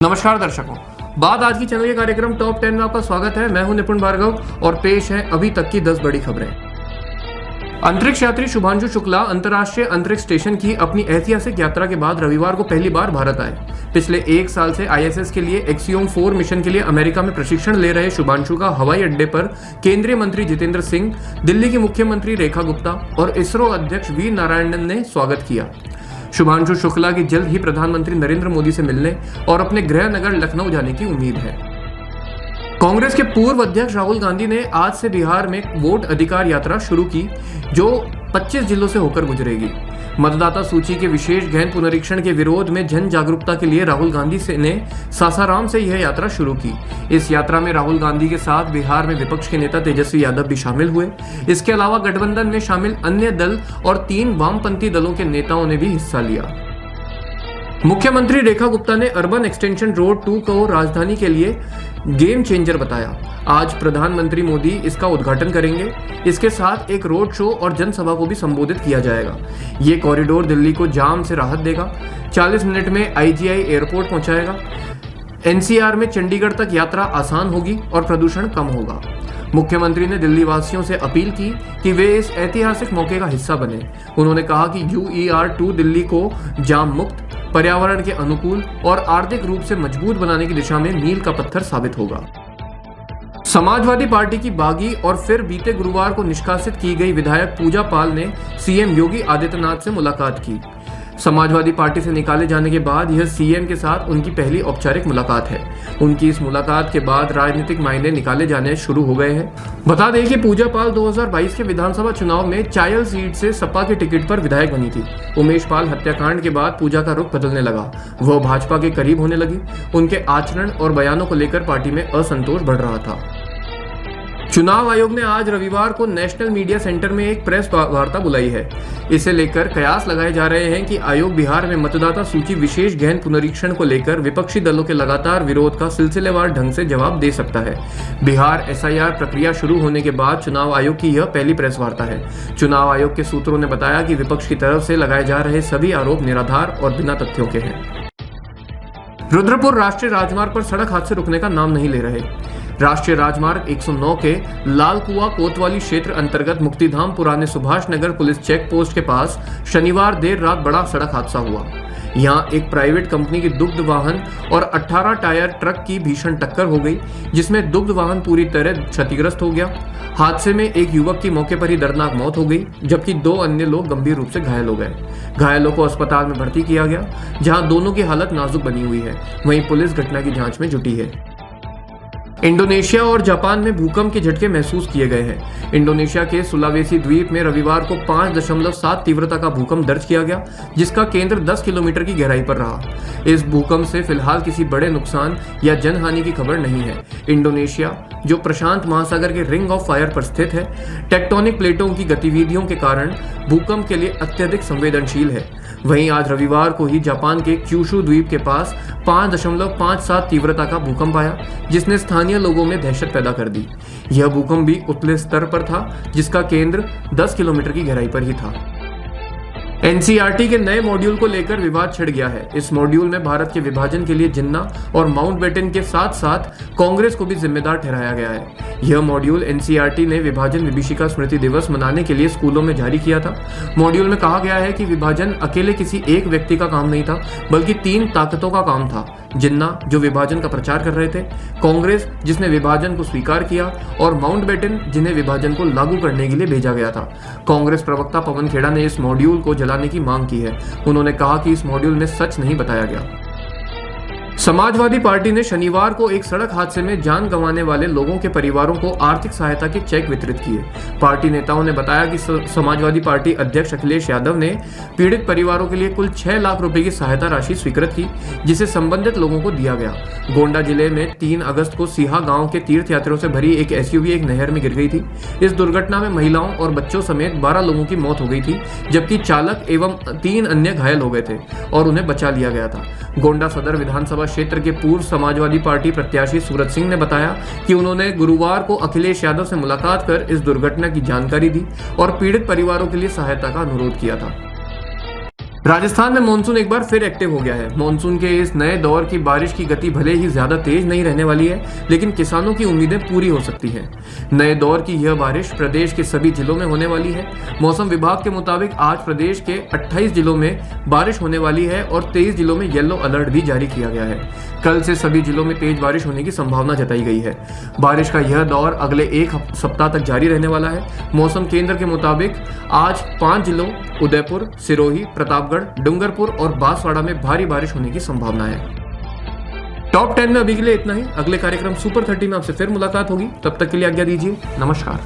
नमस्कार दर्शकों, बात आज की चैनल के कार्यक्रम टॉप 10 में आपका स्वागत है। मैं हूं निपुण भार्गव और पेश है अभी तक की 10 बड़ी खबरें। अंतरिक्ष यात्री शुभांशु शुक्ला अंतर्राष्ट्रीय अंतरिक्ष स्टेशन की अपनी ऐतिहासिक यात्रा के बाद रविवार को पहली बार भारत आए। पिछले एक साल से आईएसएस के लिए एक्सियोम 4 मिशन के लिए अमेरिका में प्रशिक्षण ले रहे शुभांशु का हवाई अड्डे पर केंद्रीय मंत्री जितेंद्र सिंह, दिल्ली की मुख्यमंत्री रेखा गुप्ता और इसरो अध्यक्ष वी नारायणन ने स्वागत किया। शुभांशु शुक्ला की जल्द ही प्रधानमंत्री नरेंद्र मोदी से मिलने और अपने गृह नगर लखनऊ जाने की उम्मीद है। कांग्रेस के पूर्व अध्यक्ष राहुल गांधी ने आज से बिहार में वोट अधिकार यात्रा शुरू की, जो 25 जिलों से होकर गुजरेगी। मतदाता सूची के विशेष गहन पुनरीक्षण के विरोध में जन जागरूकता के लिए राहुल गांधी ने सासाराम से यह यात्रा शुरू की। इस यात्रा में राहुल गांधी के साथ बिहार में विपक्ष के नेता तेजस्वी यादव भी शामिल हुए। इसके अलावा गठबंधन में शामिल अन्य दल और 3 वामपंथी दलों के नेताओं ने भी हिस्सा लिया। मुख्यमंत्री रेखा गुप्ता ने अर्बन एक्सटेंशन रोड 2 को राजधानी के लिए गेम चेंजर बताया। आज प्रधानमंत्री मोदी इसका उद्घाटन करेंगे। इसके साथ एक रोड शो और जनसभा को भी संबोधित किया जाएगा। ये कॉरिडोर दिल्ली को जाम से राहत देगा, 40 मिनट में आईजीआई एयरपोर्ट पहुंचाएगा। एनसीआर में चंडीगढ़ तक यात्रा आसान होगी और प्रदूषण कम होगा। मुख्यमंत्री ने दिल्ली वासियों से अपील की कि वे इस ऐतिहासिक मौके का हिस्सा बने। उन्होंने कहा कि UER2 दिल्ली को जाम मुक्त, पर्यावरण के अनुकूल और आर्थिक रूप से मजबूत बनाने की दिशा में मील का पत्थर साबित होगा। समाजवादी पार्टी की बागी और फिर बीते गुरुवार को निष्कासित की गई विधायक पूजा पाल ने सीएम योगी आदित्यनाथ से मुलाकात की। समाजवादी पार्टी से निकाले जाने के बाद यह सीएम के साथ उनकी पहली औपचारिक मुलाकात है। उनकी इस मुलाकात के बाद राजनीतिक मायने निकाले जाने शुरू हो गए हैं। बता दें कि पूजा पाल 2022 के विधानसभा चुनाव में चायल सीट से सपा के टिकट पर विधायक बनी थी। उमेश पाल हत्याकांड के बाद पूजा का रुख बदलने लगा। वह भाजपा के करीब होने लगी। उनके आचरण और बयानों को लेकर पार्टी में असंतोष बढ़ रहा था। चुनाव आयोग ने आज रविवार को नेशनल मीडिया सेंटर में एक प्रेस वार्ता बुलाई है। इसे लेकर कयास लगाए जा रहे हैं कि आयोग बिहार में मतदाता सूची विशेष गहन पुनरीक्षण को लेकर विपक्षी दलों के लगातार विरोध का सिलसिलेवार ढंग से जवाब दे सकता है। बिहार SIR प्रक्रिया शुरू होने के बाद चुनाव आयोग की यह पहली प्रेस वार्ता है। चुनाव आयोग के सूत्रों ने बताया कि विपक्ष की तरफ से लगाए जा रहे सभी आरोप निराधार और बिना तथ्यों के हैं। रुद्रपुर राष्ट्रीय राजमार्ग पर सड़क हादसे रुकने का नाम नहीं ले रहे। राष्ट्रीय राजमार्ग 109 के लालकुआ कोतवाली क्षेत्र अंतर्गत मुक्तिधाम पुराने Subhash Nagar police check post के पास शनिवार देर रात बड़ा सड़क हादसा हुआ। यहां एक प्राइवेट कंपनी की दुग्ध वाहन और 18 टायर ट्रक की भीषण टक्कर हो गई, जिसमें दुग्ध वाहन पूरी तरह क्षतिग्रस्त हो गया। हादसे में एक युवक की मौके पर ही दर्दनाक मौत हो गई, जबकि 2 अन्य लोग गंभीर रूप से घायल हो गए। घायलों को अस्पताल में भर्ती किया गया, जहां दोनों की हालत नाजुक बनी हुई है। वहीं पुलिस घटना की जांच में जुटी है। इंडोनेशिया और जापान में भूकंप के झटके महसूस किए गए हैं। इंडोनेशिया के सुलावेसी द्वीप में रविवार को 5.7 तीव्रता का भूकंप दर्ज किया गया, जिसका केंद्र 10 किलोमीटर की गहराई पर रहा। इस भूकंप से फिलहाल किसी बड़े नुकसान या जनहानि की खबर नहीं है। इंडोनेशिया, जो प्रशांत महासागर के रिंग ऑफ फायर पर स्थित है, टेक्टोनिक प्लेटों की गतिविधियों के कारण भूकंप के लिए अत्यधिक संवेदनशील है। वहीं आज रविवार को ही जापान के क्यूशु द्वीप के पास 5.57 तीव्रता का भूकंप आया, जिसने स्थानीय लोगों में दहशत पैदा कर दी। यह भूकंप भी उतले स्तर पर था, जिसका केंद्र 10 किलोमीटर की गहराई पर ही था। NCERT के नए मॉड्यूल को लेकर विवाद छिड़ गया है। इस मॉड्यूल में भारत के विभाजन के लिए जिन्ना और माउंटबेटन के साथ साथ कांग्रेस को भी जिम्मेदार ठहराया गया है। यह मॉड्यूल NCERT ने विभाजन विभीषिका स्मृति दिवस मनाने के लिए स्कूलों में जारी किया था। मॉड्यूल में कहा गया है कि विभाजन अकेले किसी एक व्यक्ति का काम नहीं था, बल्कि 3 ताकतों का काम था। जिन्ना, जो विभाजन का प्रचार कर रहे थे, कांग्रेस, जिसने विभाजन को स्वीकार किया, और माउंटबेटन, जिन्हें विभाजन को लागू करने के लिए भेजा गया था। कांग्रेस प्रवक्ता पवन खेड़ा ने इस मॉड्यूल को जलाने की मांग की है। उन्होंने कहा कि इस मॉड्यूल में सच नहीं बताया गया। समाजवादी पार्टी ने शनिवार को एक सड़क हादसे में जान गंवाने वाले लोगों के परिवारों को आर्थिक सहायता के चेक वितरित किए। पार्टी नेताओं ने बताया कि समाजवादी पार्टी अध्यक्ष अखिलेश यादव ने पीड़ित परिवारों के लिए कुल 6 लाख रुपए की सहायता राशि स्वीकृत की, जिसे संबंधित लोगों को दिया गया। गोंडा जिले में 3 अगस्त को सीहा गांव के तीर्थयात्रियों से भरी एक SUV एक नहर में गिर गई थी। इस दुर्घटना में महिलाओं और बच्चों समेत 12 लोगों की मौत हो गई थी, जबकि चालक एवं 3 अन्य घायल हो गए थे और उन्हें बचा लिया गया था। गोंडा सदर विधानसभा क्षेत्र के पूर्व समाजवादी पार्टी प्रत्याशी सूरज सिंह ने बताया कि उन्होंने गुरुवार को अखिलेश यादव से मुलाकात कर इस दुर्घटना की जानकारी दी और पीड़ित परिवारों के लिए सहायता का अनुरोध किया था। राजस्थान में मानसून एक बार फिर एक्टिव हो गया है। मानसून के इस नए दौर की बारिश की गति भले ही ज्यादा तेज नहीं रहने वाली है, लेकिन किसानों की उम्मीदें पूरी हो सकती हैं। नए दौर की यह बारिश प्रदेश के सभी जिलों में होने वाली है। मौसम विभाग के मुताबिक आज प्रदेश के 28 जिलों में बारिश होने वाली है और 23 जिलों में येलो अलर्ट भी जारी किया गया है। कल से सभी जिलों में तेज बारिश होने की संभावना जताई गई है। बारिश का यह दौर अगले एक सप्ताह तक जारी रहने वाला है। मौसम केंद्र के मुताबिक आज 5 जिलों उदयपुर, सिरोही, प्रतापगढ़, डूंगरपुर और बांसवाड़ा में भारी बारिश होने की संभावना है। टॉप 10 में अभी के लिए इतना ही। अगले कार्यक्रम सुपर 30 में आपसे फिर मुलाकात होगी। तब तक के लिए आज्ञा दीजिए। नमस्कार।